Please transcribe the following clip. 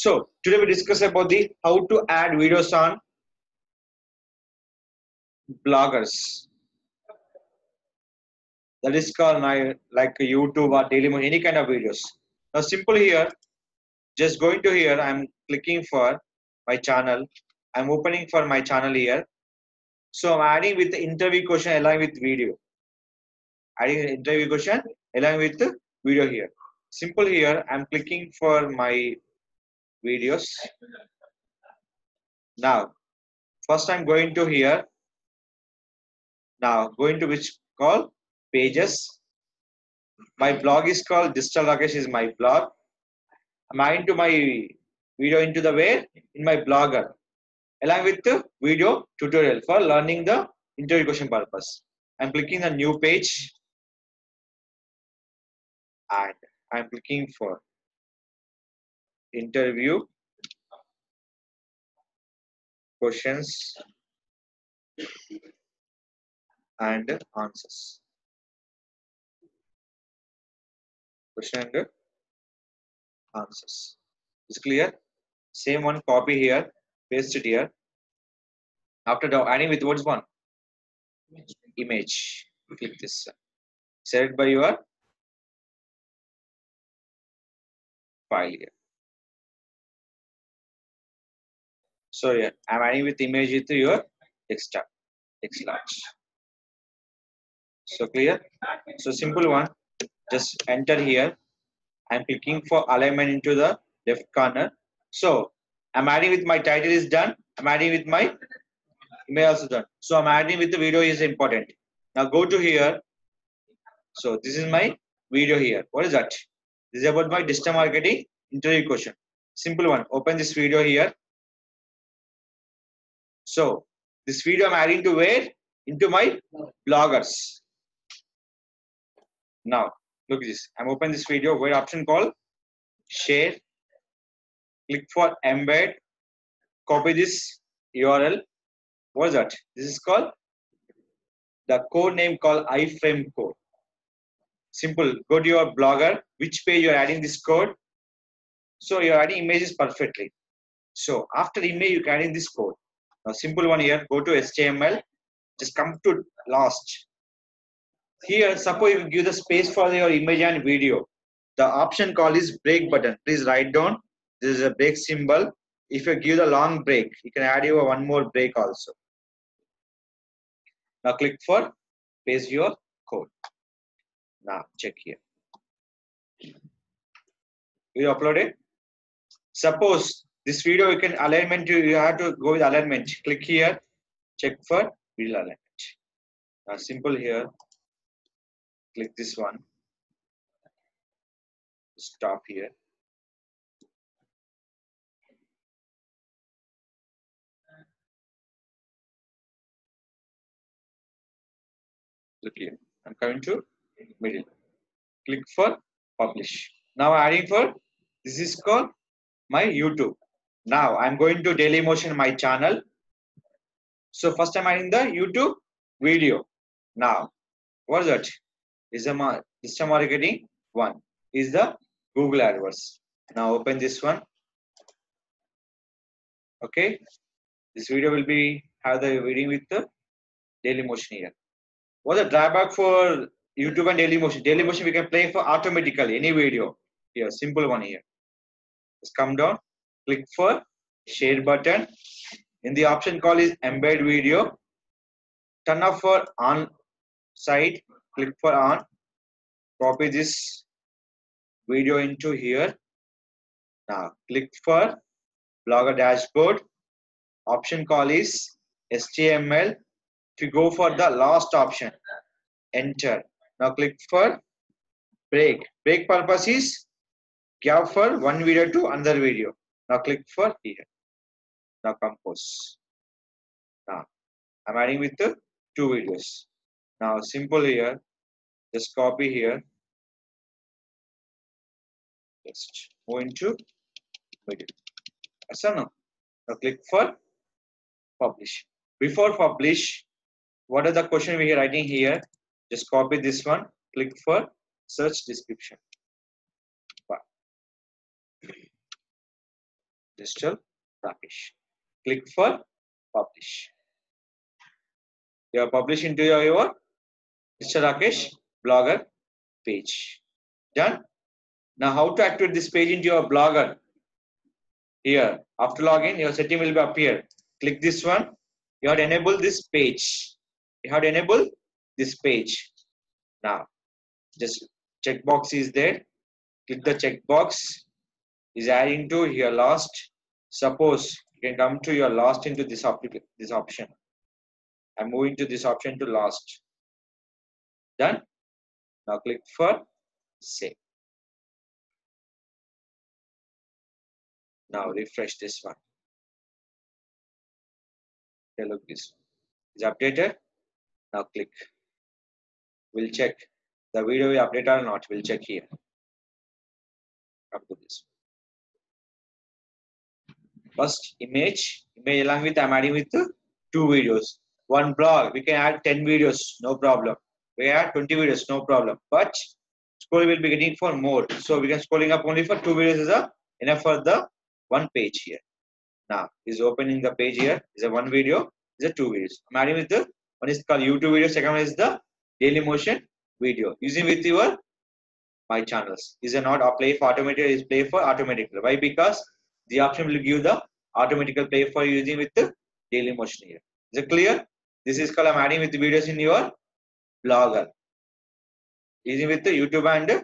So today we discuss about the how to add videos on bloggers. That is called like YouTube or Daily Motion, any kind of videos. Now simple here, just going to here, I'm clicking for my channel. I'm opening for my channel here. So I'm adding with the interview question along with video. Adding an interview question along with the video here. Simple here, I'm clicking for my videos. Now, first I'm going to here. Now going to which call pages. My blog is called Digital Rakesh is my blog. I'm adding to my video into the where in my blogger along with the video tutorial for learning the interview question purpose. I'm clicking the new page and I'm clicking for interview questions and answers. Question and answers. Is clear? Same one, copy here, paste it here. After adding with what's one? Image. Click this. Select by your file here. So yeah, I'm adding with image with your text large. So clear? So simple one. Just enter here. I'm clicking for alignment into the left corner. So I'm adding with my title is done. I'm adding with my image also done. So I'm adding with the video is important. Now go to here. So this is my video here. What is that? This is about my digital marketing interview question. Simple one. Open this video here. So this video I'm adding to where? Into my bloggers. Now look at this. I'm open this video where option called share. Click for embed. Copy this URL. What is that? This is called the code name called iframe code. Simple. Go to your blogger. Which page you're adding this code? So you're adding images perfectly. So after image you can add in this code. Now simple one here. Go to HTML. Just come to last. Here, suppose you give the space for your image and video. The option called is break button. Please write down. This is a break symbol. If you give the long break, you can add your one more break also. Now click for paste your code. Now check here. You upload it. Suppose this video you can alignment. You have to go with alignment. Click here. Check for video alignment. Now simple here. Click this one. Stop here. Look here. I'm coming to middle. Click for publish. Now adding for this is called my YouTube. Now I'm going to Daily Motion my channel. So first I'm adding the YouTube video. Now what is that? Is the digital marketing one is the Google AdWords. Now open this one. Okay, this video will be have the reading with the Daily Motion here. What's the drawback for YouTube and Daily Motion? Daily Motion we can play for automatically any video. Here, simple one here. Just come down, click for share button. In the option call is embed video. Turn off for on side. Click for on. Copy this video into here. Now click for blogger dashboard. Option call is HTML. If you go for the last option, enter. Now click for break. Break purpose is give for one video to another video. Now click for here. Now compose. Now I'm adding with the two videos. Now simple here. Just copy here. Just go into video. Yes or no? Now click for publish. Before publish, what are the question we are writing here? Just copy this one. Click for search description. Digital Rakesh. Click for publish. You are published into your Digital Rakesh blogger page. Done. Now, how to activate this page into your blogger? Here, after login, your setting will be appear. Click this one. You have to enable this page. You have to enable this page. Now, just checkbox is there. Click the checkbox. Is adding to your last. Suppose you can come to your last into this option. I'm moving to this option to last. Done. Now click for save. Now refresh this one. Okay, look, this is updated. Now click. We'll check the video we update or not. We'll check here. Come to this. First image along with I'm adding with two videos. One blog, we can add 10 videos, no problem. We add 20 videos, no problem. But scroll will be getting for more. So we can scrolling up only for two videos is enough for the one page here. Now is opening the page here. Is a one video, is a two videos. I'm adding with the one is called YouTube video, second one is the daily motion video. Using with your my channels. Is a not apply for automated, is play for automatic. Why? Because the option will give the automatical play for using with the daily motion here. Is it clear? This is called I'm adding with the videos in your blogger. Using with the YouTube and